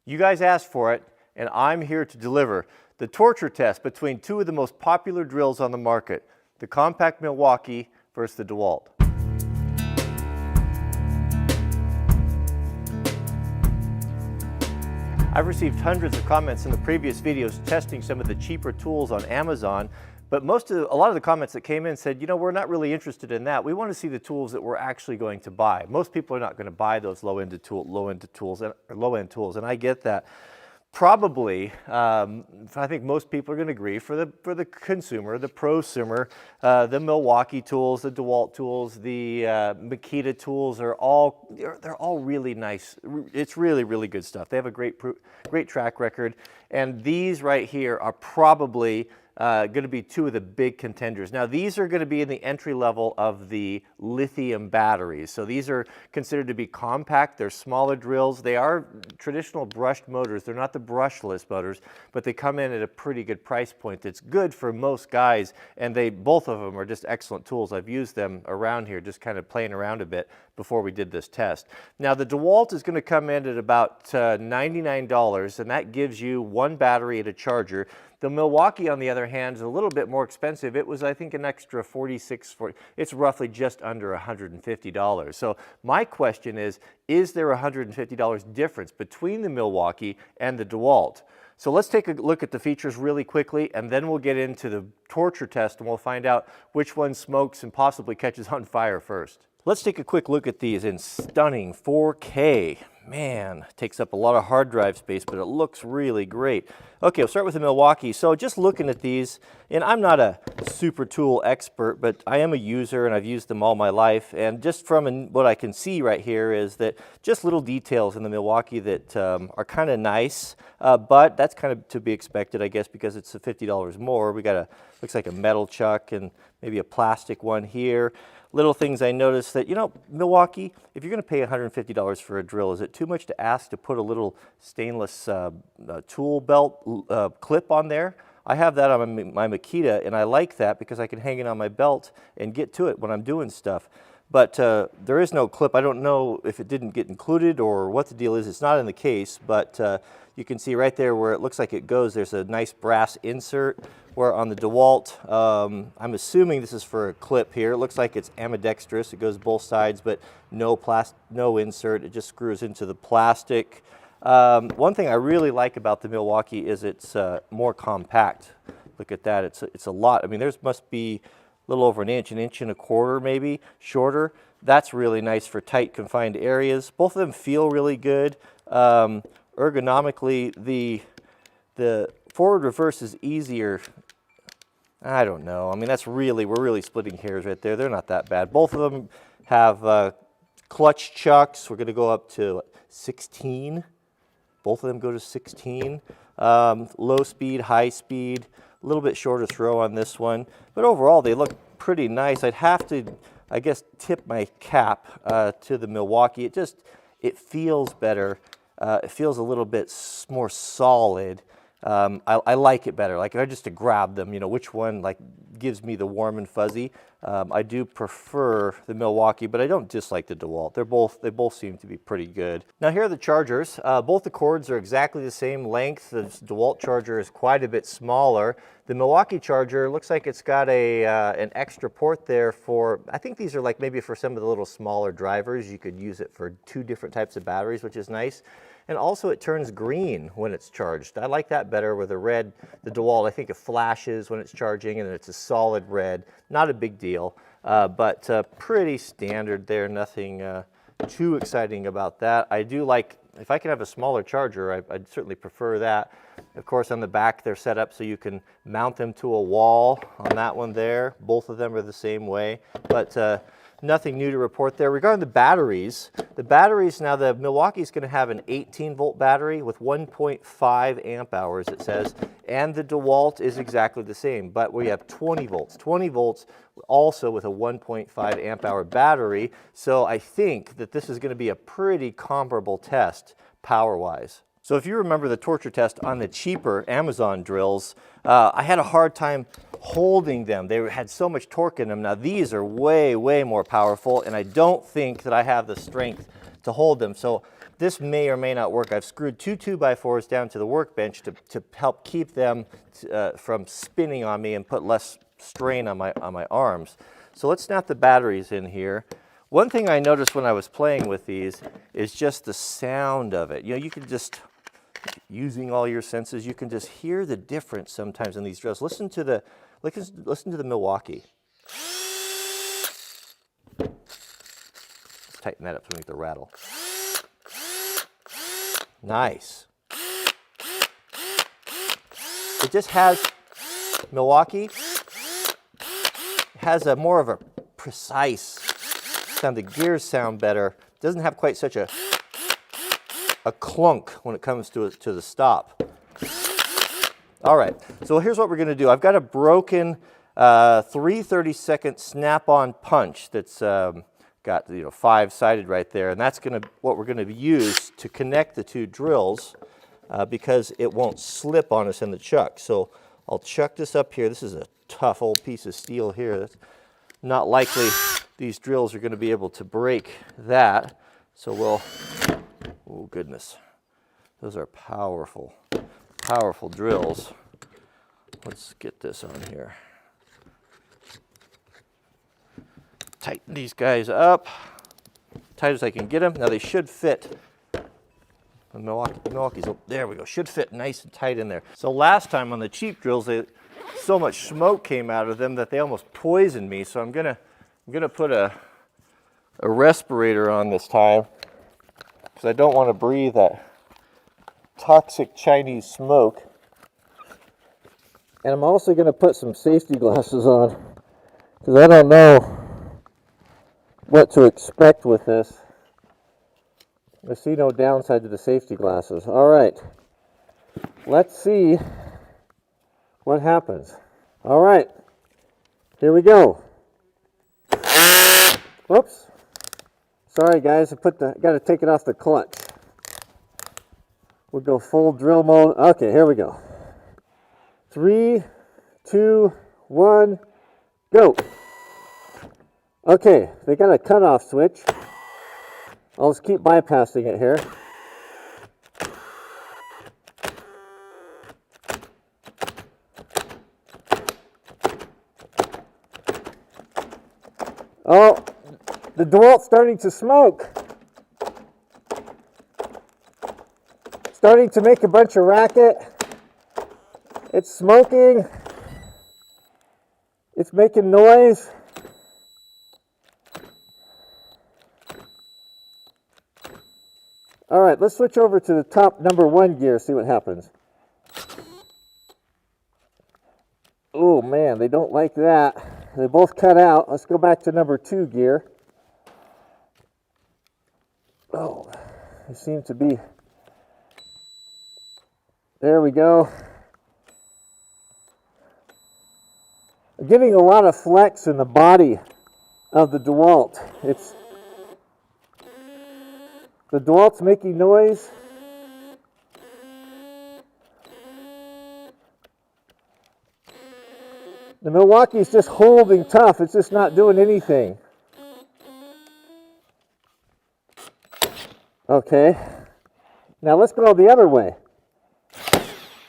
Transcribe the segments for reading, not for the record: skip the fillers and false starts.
You guys asked for it, and I'm here to deliver the torture test between two of the most popular drills on the market, the compact Milwaukee versus the DeWalt. I've received hundreds of comments in the previous videos testing some of the cheaper tools on Amazon, but a lot of the comments that came in said, you know, we're not really interested in that. We want to see the tools that we're actually going to buy. Most people are not going to buy those low-end tools, and I get that. Probably, I think most people are going to agree, for the consumer, the prosumer, the Milwaukee tools, the DeWalt tools, the Makita tools they're all really nice. It's really, really good stuff. They have a great track record, and these right here are probably going to be two of the big contenders. Now, these are going to be in the entry level of the lithium batteries. So these are considered to be compact. They're smaller drills. They are traditional brushed motors. They're not the brushless motors, but they come in at a pretty good price point that's good for most guys, and both of them are just excellent tools. I've used them around here, just kind of playing around a bit before we did this test. Now, the DeWalt is going to come in at about $99, and that gives you one battery and a charger. The Milwaukee, on the other hand, is a little bit more expensive. It was, I think, an extra $46. It's roughly just under $150. So my question is there a $150 difference between the Milwaukee and the DeWalt? So let's take a look at the features really quickly, and then we'll get into the torture test, and we'll find out which one smokes and possibly catches on fire first. Let's take a quick look at these in stunning 4K. Man, it takes up a lot of hard drive space, but it looks really great. Okay, we'll start with the Milwaukee. So just looking at these, and I'm not a super tool expert, but I am a user and I've used them all my life. And just from what I can see right here is that just little details in the Milwaukee that are kind of nice, but that's kind of to be expected, I guess, because it's $50 more. We got looks like a metal chuck and maybe a plastic one here. Little things I noticed that, you know, Milwaukee, if you're going to pay $150 for a drill, is it too much to ask to put a little stainless tool belt clip on there? I have that on my Makita, and I like that because I can hang it on my belt and get to it when I'm doing stuff. But there is no clip. I don't know if it didn't get included or what the deal is. It's not in the case, but you can see right there where it looks like it goes, there's a nice brass insert, where on the DeWalt, I'm assuming this is for a clip here. It looks like it's ambidextrous. It goes both sides, but no insert. It just screws into the plastic. One thing I really like about the Milwaukee is it's more compact. Look at that. It's a lot. I mean, there's must be a little over an inch and a quarter maybe, shorter. That's really nice for tight, confined areas. Both of them feel really good. Ergonomically, the forward reverse is easier. I don't know. I mean, we're really splitting hairs right there. They're not that bad. Both of them have clutch chucks. We're going to go up to 16. Both of them go to 16. Low speed, high speed, a little bit shorter throw on this one. But overall, they look pretty nice. I'd have to, I guess, tip my cap to the Milwaukee. It feels better. It feels a little bit more solid. I like it better. Like if I just to grab them, you know, which one like gives me the warm and fuzzy. I do prefer the Milwaukee, but I don't dislike the DeWalt. They both seem to be pretty good. Now here are the chargers. Both the cords are exactly the same length. The DeWalt charger is quite a bit smaller. The Milwaukee charger looks like it's got an extra port there for, I think these are like maybe for some of the little smaller drivers. You could use it for two different types of batteries, which is nice. And also it turns green when it's charged. I like that better with the red. The DeWalt, I think it flashes when it's charging and it's a solid red. Not a big deal, but pretty standard there. Nothing too exciting about that. I do like, if I can have a smaller charger, I'd certainly prefer that. Of course, on the back, they're set up so you can mount them to a wall on that one there. Both of them are the same way, but nothing new to report there. Regarding the batteries, now the Milwaukee's going to have an 18-volt battery with 1.5 amp hours, it says, and the DeWalt is exactly the same, but we have 20 volts. 20 volts also with a 1.5 amp hour battery, so I think that this is going to be a pretty comparable test power-wise. So if you remember the torture test on the cheaper Amazon drills, I had a hard time holding them. They had so much torque in them. Now these are way, way more powerful, and I don't think that I have the strength to hold them. So this may or may not work. I've screwed two 2x4s down to the workbench to help keep them from spinning on me and put less strain on my arms. So let's snap the batteries in here. One thing I noticed when I was playing with these is just the sound of it. You know, you can just, using all your senses, you can just hear the difference sometimes in these drills. Listen to the Milwaukee. Let's tighten that up so we get the rattle. Nice. It just has, Milwaukee has a more of a precise sound. The gears sound better. It doesn't have quite such a clunk when it comes to the stop. All right, so here's what we're going to do. I've got a broken 3/32 snap-on punch that's got 5-sided right there, and that's what we're going to use to connect the two drills because it won't slip on us in the chuck. So I'll chuck this up here. This is a tough old piece of steel here. That's not likely these drills are going to be able to break that. So we'll, oh goodness, those are powerful, powerful drills. Let's get this on here. Tighten these guys up, tight as I can get them. Now they should fit. The Milwaukee's, there we go, should fit nice and tight in there. So last time on the cheap drills, so much smoke came out of them that they almost poisoned me. So I'm gonna put a respirator on this time because I don't want to breathe that toxic Chinese smoke. And I'm also going to put some safety glasses on because I don't know what to expect with this. I see no downside to the safety glasses. All right, let's see what happens. All right, here we go. Whoops. Sorry guys, got to take it off the clutch. We'll go full drill mode. Okay, here we go. 3, 2, 1, go. Okay, they got a cutoff switch. I'll just keep bypassing it here. Oh, the DeWalt's starting to smoke. Starting to make a bunch of racket. It's smoking. It's making noise. All right, let's switch over to the top number 1 gear, see what happens. Oh man, they don't like that. They both cut out. Let's go back to number 2 gear. Oh, they seem to be. There we go. I'm getting a lot of flex in the body of the DeWalt. The DeWalt's making noise. The Milwaukee's just holding tough. It's just not doing anything. Okay. Now let's go the other way.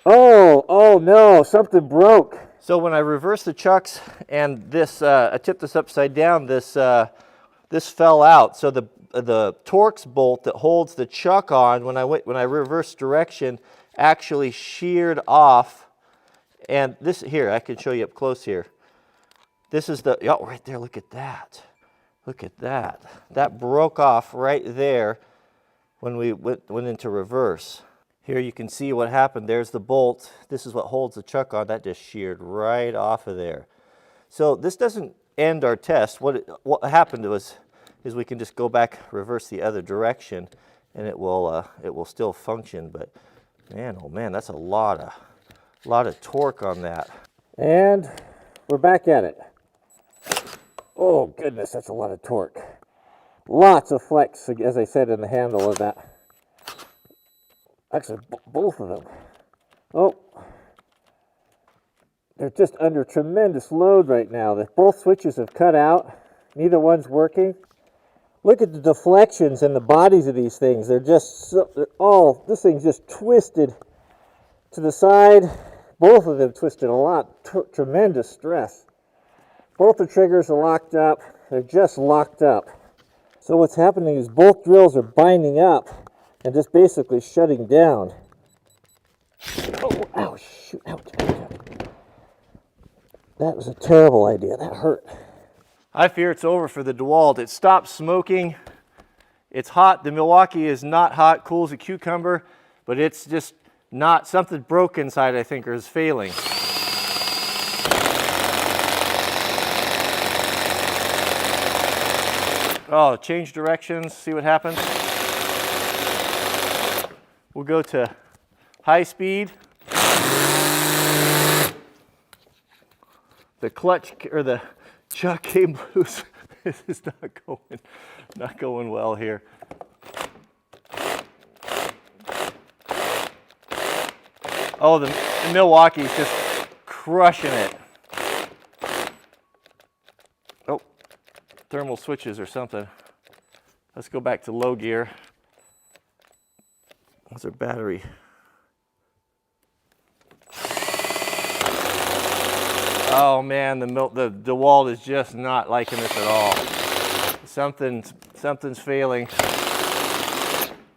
Oh no, something broke. So when I reversed the chucks and this, I tipped this upside down, this fell out. So the Torx bolt that holds the chuck on when I reversed direction actually sheared off. And this here, I can show you up close here. This is right there, look at that. Look at that. That broke off right there when we went into reverse. Here you can see what happened. There's the bolt. This is what holds the chuck on. That just sheared right off of there. So this doesn't end our test. What happened is we can just go back, reverse the other direction, and it will still function. But man, oh man, that's a lot of torque on that. And we're back at it. Oh goodness, that's a lot of torque. Lots of flex, as I said, in the handle of that. Actually, both of them. Oh, they're just under tremendous load right now. Both switches have cut out. Neither one's working. Look at the deflections in the bodies of these things. They're just this thing's just twisted to the side. Both of them twisted a lot. Tremendous stress. Both the triggers are locked up. They're just locked up. So what's happening is both drills are binding up and just basically shutting down. Oh, ow, shoot, ouch, ouch, ouch. That was a terrible idea. That hurt. I fear it's over for the DeWalt. It stopped smoking. It's hot. The Milwaukee is not hot, cool as a cucumber, but it's just not, something broke inside, I think, or is failing. Oh, change directions, see what happens. We'll go to high speed. The clutch, or the chuck came loose. This is not going well here. Oh, the Milwaukee's just crushing it. Oh, thermal switches or something. Let's go back to low gear. That's our battery. Oh man, the DeWalt is just not liking this at all. Something's failing.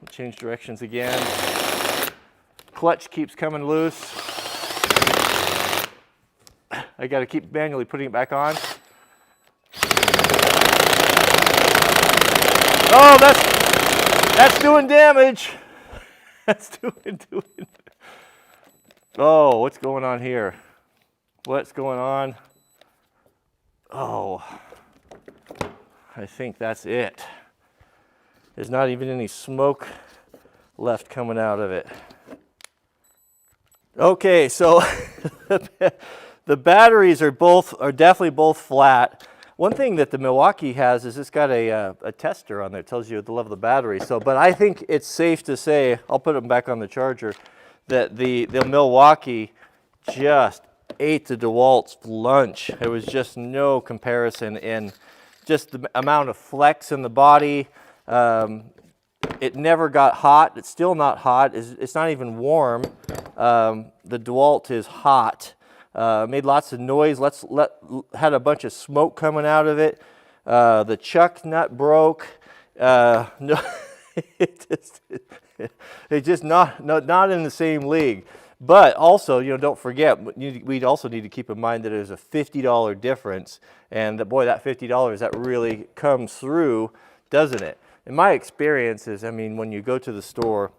We'll change directions again. Clutch keeps coming loose. I got to keep manually putting it back on. Oh, that's doing damage. That's doing. Oh, what's going on here? What's going on? Oh, I think that's it. There's not even any smoke left coming out of it. Okay, so the batteries are definitely both flat. One thing that the Milwaukee has is it's got a tester on there. It tells you the level of the battery. So, but I think it's safe to say, I'll put them back on the charger, that the Milwaukee just ate the DeWalt's lunch. There was just no comparison in just the amount of flex in the body. It never got hot. It's still not hot. It's not even warm. The DeWalt is hot. Made lots of noise. Had a bunch of smoke coming out of it. The chuck nut broke. No, it's just not in the same league. But also, don't forget, we'd also need to keep in mind that there's a $50 difference, and that $50 that really comes through, doesn't it? In my experience is, when you go to the store,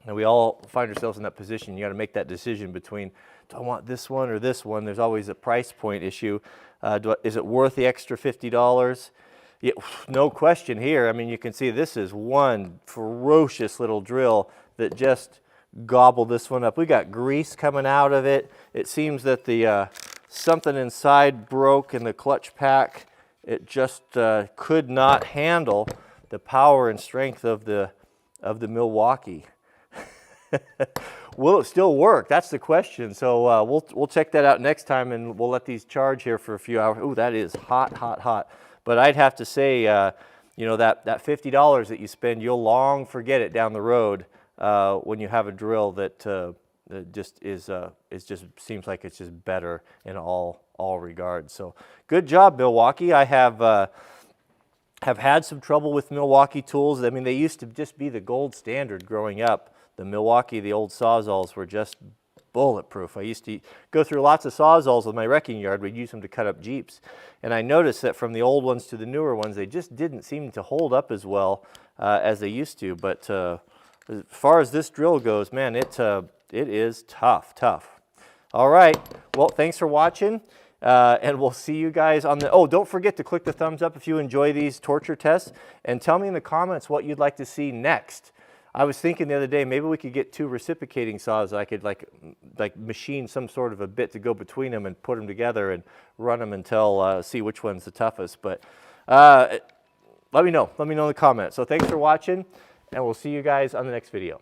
and we all find ourselves in that position, you got to make that decision between, do I want this one or this one? There's always a price point issue. Is it worth the extra $50? Yeah, no question here. you can see this is one ferocious little drill that just gobbled this one up. We got grease coming out of it. It seems that the something inside broke in the clutch pack. It just could not handle the power and strength of the Milwaukee. Will it still work? That's the question. So we'll check that out next time, and we'll let these charge here for a few hours. Ooh, that is hot, hot, hot. But I'd have to say, that $50 that you spend, you'll long forget it down the road when you have a drill that just seems like it's just better in all regards. So good job, Milwaukee. I have had some trouble with Milwaukee tools. They used to just be the gold standard growing up. The Milwaukee, the old Sawzalls were just bulletproof. I used to go through lots of Sawzalls with my wrecking yard. We'd use them to cut up Jeeps. And I noticed that from the old ones to the newer ones, they just didn't seem to hold up as well as they used to. But as far as this drill goes, man, it is tough. All right. Well, thanks for watching. And we'll see you guys on the, don't forget to click the thumbs up if you enjoy these torture tests, and tell me in the comments what you'd like to see next. I was thinking the other day, maybe we could get two reciprocating saws. I could like machine some sort of a bit to go between them and put them together and run them until see which one's the toughest. But let me know in the comments. So thanks for watching, and we'll see you guys on the next video.